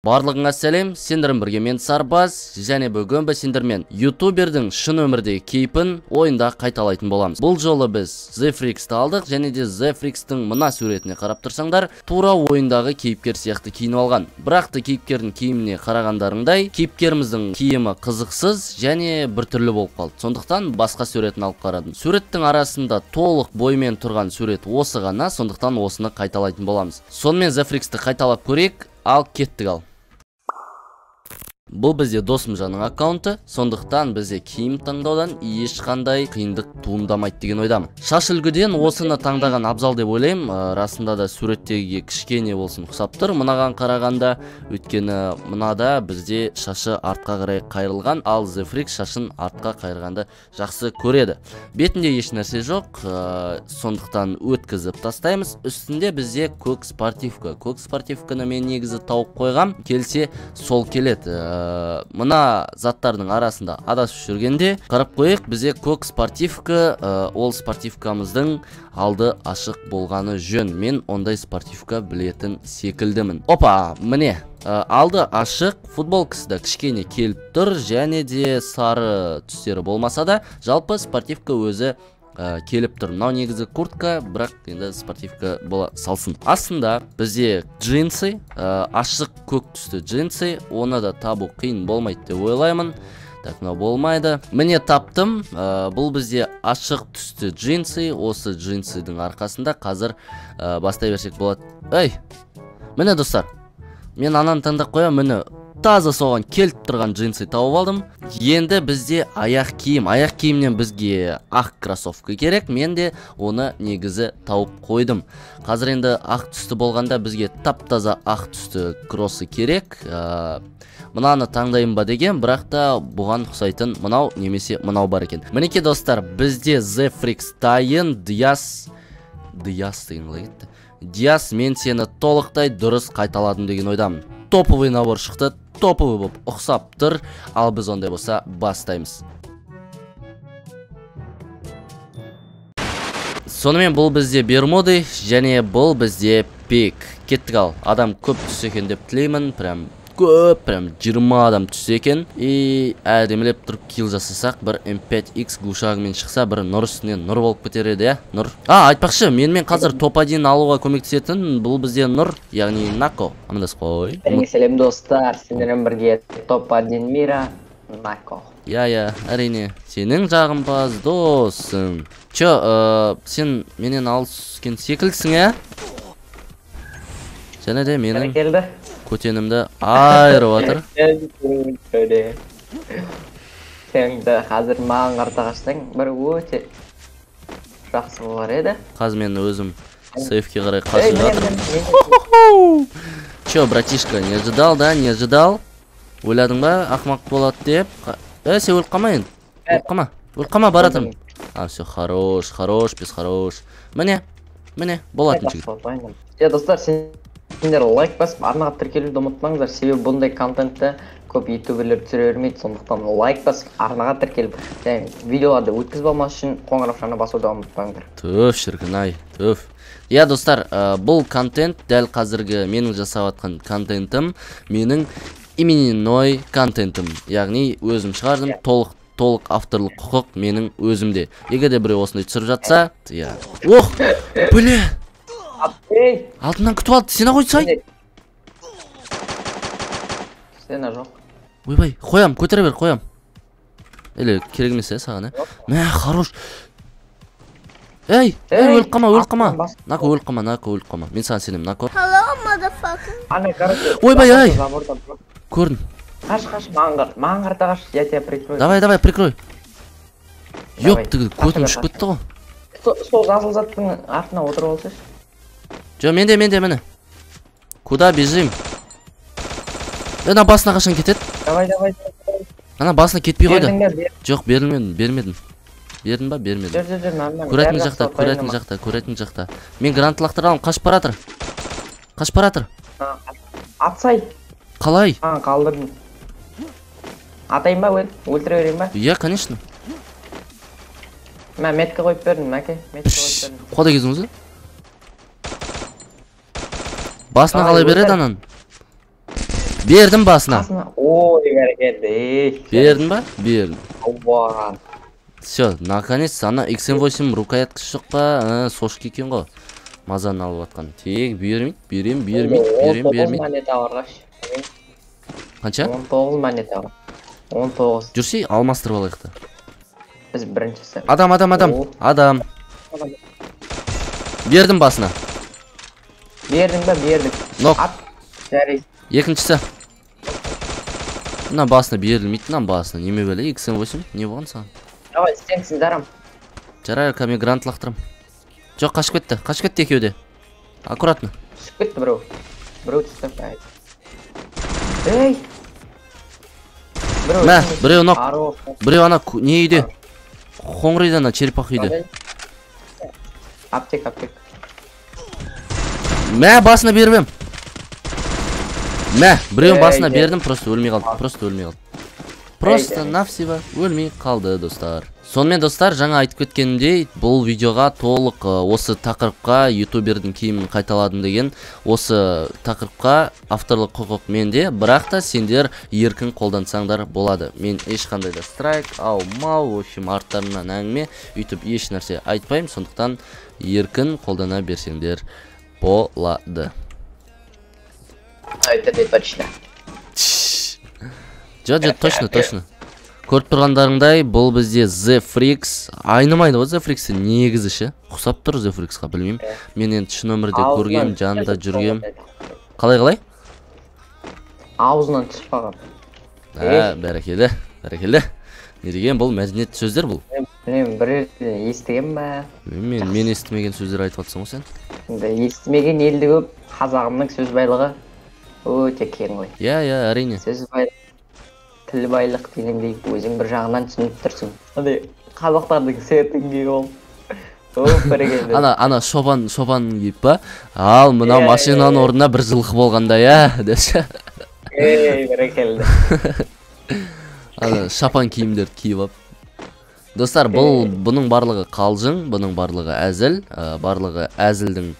Барлығыңа сәлем, сендерім бірге мен Сарбаз, және бүгін біз сендермен ютубердің шын өмірдегі кейпін ойында қайталайтын боламыз. Бұл жолы біз Zefrix'ті алдық, және де Zefrix'тің мына суретіне қарап тұрсаңдар, тура ойындағы кейіпкер сияқты киініп алған. Бірақ та кейіпкердің киіміне қарағандарыңдай, кейіпкеріміздің киімі қызықсыз және біртүрлі болып қалды. Сондықтан басқа суретін алып қарадым. Суреттің арасында толық боймен тұрған сурет осы ғана, сондықтан осыны қайталайтын боламыз. Сонымен Zefrix'ті қайталап көрейік, ал кеттік ал. Бұл бізде Досымжанның аккаунты, сондықтан бізде киім таңдаудан ешқандай қиындық туындамайды деген ойдамын. Шаш үлгіден осыны таңдаған абзал деп ойлаймын. Расында да суреттегі кішкене болсын ұқсап тұр мынаған қарағанда, өйткені мынада бізде шашы артқа қарай қайырылған, ал Zefrix шашын артқа қайырғанды жақсы көреді. Бетінде еш нәрсе жоқ, сондықтан өткізіп тастаймыз. Үстінде бізде көк спортивка. Көк спортивканы мен негізі тауып қойғам, келсе сол келеді. Мына заттардың арасында адасып жүргенде қарап қойық, бізде көк спортивка, ол спортивкамыздың алды ашық болғаны жөн. Мен ондай спортивка білетін секілдімін. Опа, міне алды ашық, футболкасы да кішкене келіп тұр, және де сары түстері болмаса да, жалпы спортивка өзі келіп тұр. Мынау негізі куртка, бірақ енді спортивка бола салсын. Астында бізде джинсы, ашық көк түсті джинсы, оны да табу қиын болмайды деп ойлаймын. Так, мынау болмайды. Міне таптым. Бұл бізде ашық түсті джинсы. Осы джинсыдың арқасында қазір бастай берсек болады. Эй, міне достар, мен ананы таңдап қоям, міне таза соған келіп тұрған джинсы тауып алдым. Енді бізде аяқ киім. Аяқ киімнен бізге ақ кроссовка керек. Мен де оны негізі тауып қойдым. Қазір енді ақ түсті болғанда бізге тап-таза ақ түсті кроссы керек. Мынаны таңдайын ба деген, бірақ та бұған ұқсайтын мынау немесе мынау бар екен. Мінеке достар, бізде Zefrix тайын Диас деген қалай кетті. Диас, мен сені толықтай дұрыс қайталадым деген ойдамын. Топовый набор шықты, топовый болып ұқсап тұр, ал біз ондай болса бастаймыз. Сонымен бұл бізде Бермуды, және бұл бізде Пик. Кеттік ал, адам көп түс екен деп тілеймін, прям 20 адам түс екен. И әдемілеп тұрып килл жасасақ, бір M5X глушағымен шықса, бір нұр үстінен нұр болып кетер еді, нұр. Айтпақшы, менімен қазір топ-1 алуға көмектесетін, бұл бізде нұр, яғни Нако. Амандас қой. Сәлем достар, сендермен бірге топ-1 мира, Нако. Я, әрине, сенің жағымпаз досың. Сен менен алыскен секілсің, және де менің көтенімді айырып атыр. Сенді қазір маған қарта қашсаң, бір өте жақсы болар еді. Қазір мен өзім сейфке қарай қашып жатыр. Братишка, не ожидал, да? Не ожидал? Ойладың ба, ақмақ болады деп. Сен өліп қалмайын. Өліп қалма, баратырмын. Все, хорош, без хорош. Міне, болатын жігіт. Достар, сендер лайк басып, арнаға тіркелуді ұмытпаңыздар. Себебі бұндай контентті көп ютуберлер түсіре бермейді. Сондықтан лайк басып, арнаға тіркеліп, видеоларды өткізіп алмас үшін қоңыраушаны басуды ұмытпаңыздар. Түф, шіркін-ай, түф. Достар, бұл контент дәл қазіргі менің жасап атқан контентім, менің именной контентім. Яғни өзім шығардым, толық авторлық құқық менің өзімде. Егер де біреу осындай түсіріп жатса, ох, біле! Алтынан күтіп алды, сена қойды сай? Сена жоқ. Ойбай, қоям, көтере бер, қоям. Әлі, керек емес, саған, Мә, хорош. Өліп қама. Нако, өліп қама. Мен саған сенем, Нако. Ойбай, көрдің. Қаш, маған қарта қаш, я тебя прикрою. Давай, прикрой. Ёптығы, көтім үшіп кетті ғой. Сол жасыл заттың артына отырып олсаш. Менде, мені. Куда бежим? Ана басына қашан кетеді? Давай. Ана басына кетпей қойды. Жоқ, бермедім. Бердің ба? Бермедім. Көретін жақта. Мен грант лақтыралым, қашып баратыр. Атсай. Қалай? Қалдырдым. Атайын ба, өлтіре берейін ба? Иә, конечно. Мен метке қойып бердім, мәке. Қода кезіңізі? Басына қалай береді анан? Бердім басына. Ой, бәрекелді. Бердің ба? Бердім. Ауа. Все, наконец, ана X8 рукояткасы жоқ па? Сошки екен ғой. Мазаны алып атқан. Тек бермейді, бермейді. 19 монета бар қаш. Қанша? 19 монета бар. 19. Жүрсей, алмастырып алайық та. Біз біріншісі. Адам. Бердім басына. Бердің ба? Бердік. Нок. Ат. Жарай. Екіншісі. Мына басына берілмейді, мына басына. Неме бәле, X8, не болған саған? Давай, сенсіз дарам. Жарай, кәме грант лақтырым. Жоқ, қашып кетті екеуде. Аккуратно. Түсіп кетті біреу. Біреу түсіп. Ей! Мә, біреу нок. Біреу ана не үйде? Қоңыр үйде ана, черепах үйде. Аптек. Мә, басына беріп ем. Мә, біреуін басына бердім, просто өлмей қалды. Просто навсего өлмей қалды, достар. Сонымен, достар, жаңа айтып кеткенімдей, бұл видеоға толық осы тақырыпқа ютубердің киімін қайталадым деген осы тақырыпқа авторлық құқық менде, бірақ та сендер еркін қолдансаңдар болады. Мен ешқандай да страйк, мау, в общем, арттарынан әңгіме, үйтіп еш нәрсе айтпаймын, сондықтан еркін қолдана берсеңдер болады. Это не точно. Жоқ, точно. Көріп тұрғандарыңдай, бұл бізде ZeFreaks. Айнымайды ғой ZeFreaks негізі ше. Құсап тұр ZeFreaksқа, білмеймін. Мен енді шын өмірде көргем, жанында жүргем. Қалай? Аузынан түсіп қалған. Бәрекелді. Не деген бұл мәдениет сөздер бұл? Мен бір естіген ба? Мен естімеген сөздер айтып жатсың ғой сен? Естімеген елді көп, қазағымның сөз байлығы өте кең ғой. Иә, әрине. Сөз байлығы, тіл байлық дегендей өзің бір жағынан түсініп тұрсың. Қазақтардың сертінге ол. Ана шобан киіп ба? Ал, мына машинаның орнына бір жылқы болғанда, десе. Бәрекелді. Ана шапан киімдерді киіп ап. Достар, бұның барлығы қалжың, бұның барлығы әзіл, барлығы әзілдің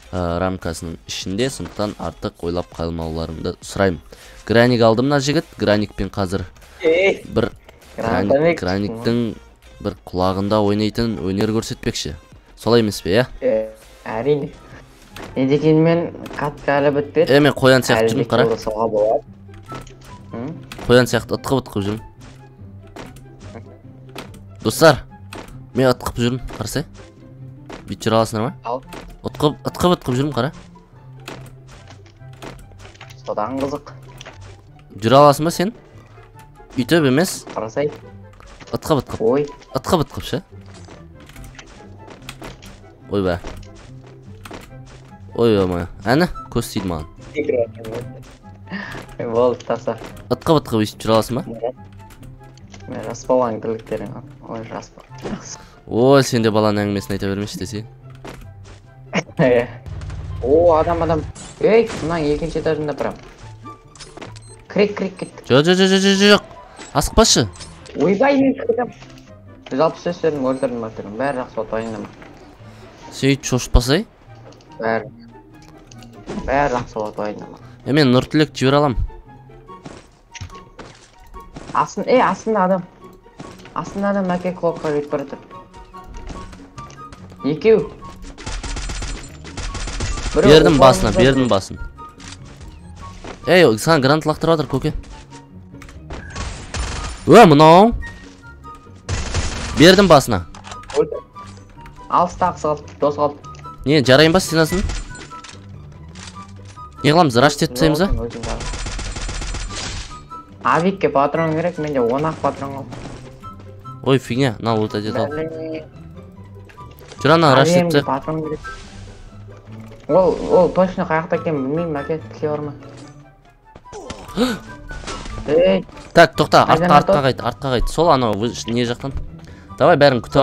рамкасының ішінде, сондықтан артық ойлап қалмауларыңды сұраймын. Граник алды мына жігіт, граникпен қазір бір граниктің бір құлағында ойнайтын өнер көрсетпекші. Солай емес пе, Әрине. Не дегенмен қатты әлі бітпеді. Мен қоян сияқты жүрмін, қара. Қоян сияқты ытқып жүрмін. Достар, мен ытқып жүрмін, қарасай. Бүйт жүр аласынар ма? Ытқып жүрмін, қара. Содан қызық. Жүр аласың ба сен? Үйтіп емес. Қарасай. Ытқып. Ой. Ытқып ше. Ой ба. Ой ба, әні көз тиді маған. Болды, таса. Ытқып өйтіп жүр аласың ба? Мен жас баланың тірліктерін. Ой, жас бала. Ой, сен де баланың әңгімесін айта бермеші десе. Адам. Ей, мұнан екінші этажында тұрам. Крик кетті. Жоқ. Асықпашы. Ойбай, мен кірдім. 160 сөздерін өлтірдім. Бәрі жақсы от ойында ма? Сен үйт шошытпасай? Бәрі жақсы от ойында ма? Мен нұртілек жібер алам. Астында адам. Астында адам әке қолыққа өйтіп бара тұр. Екеу. Бердім басын. Ей, саған грант лақтырып атыр, көке. Мынау. Бердім басына. Алыстағысы қалды, дос қалды. Не, жарайын ба стенасын? Не қыламыз, рашт етіп тастаймыз ба? Авикке патрон керек, менде 10-ақ патрон қалды. Ой, фигня, на лут әдет ал. Жүр ана рашт етіп тастайық. Ол точно қаяқта екен білмеймін, мәке тіке бар ма? Так, тоқта, артқа қайт. Сол анау не жақтан? Давай бәрін күтіп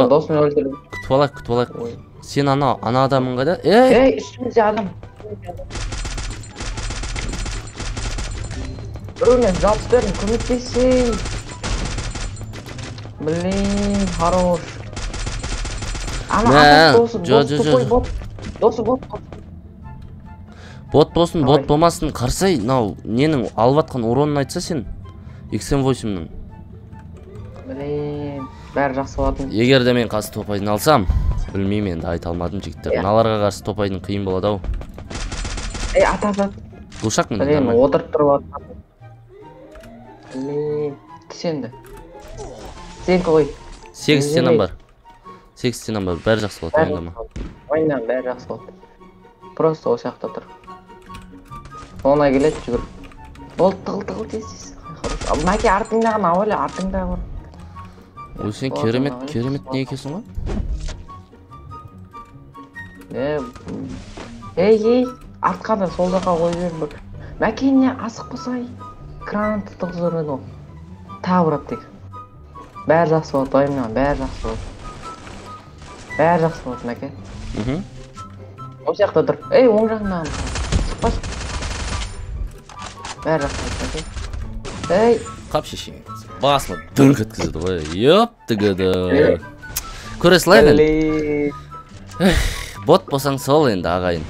алайық. Сен ана адамың қайда? Ей, үстімізде адам. Біреумен жауап берін, көмектесін. Блин, хорош. Досы бот. Бот болсын, бот болмасын, қарсай, мынау ненің алып атқан уронын айтса сен. X8-ның. Блин, бәрі жақсы болатын. Егер де мен қазір топайдың алсам, білмеймін енді айта алмадым жігіттер. Мыналарға қарсы топайдың қиын болады ау. Ата. Душақ мені. Блин, отырып тұрып атқан. Блин, түс енді. Сенікі ғой. 8 стенам бар. 8 стенам бар, бәрі жақсы болады, ойындама. Ойнам, бәрі жақсы болады. Просто ол жақта тұр. Ona келеді жүгір. Болды, тығыл тез. Мәке артыңдаған ауылы, артыңда бар. Ой, сен керемет не екесің ғой? Ей, артқанда сол жаққа қойып жібер бір. Мәке не асық қосай. Кранты тұғызыр еді ол. Тағы бұрап тек. Бәрі жақсы болады, ойымнан, бәрі жақсы болады. Бәрі жақсы болады, мәке. Ол жақта тұр. Ей, оң жағынан. Шықпас. Бәрі жақсы болады, мәке. Ей. Қап шешең. Басына дүрк еткізеді ғой. Еп, көресілай мен. Бот болсаң сол енді ағайын.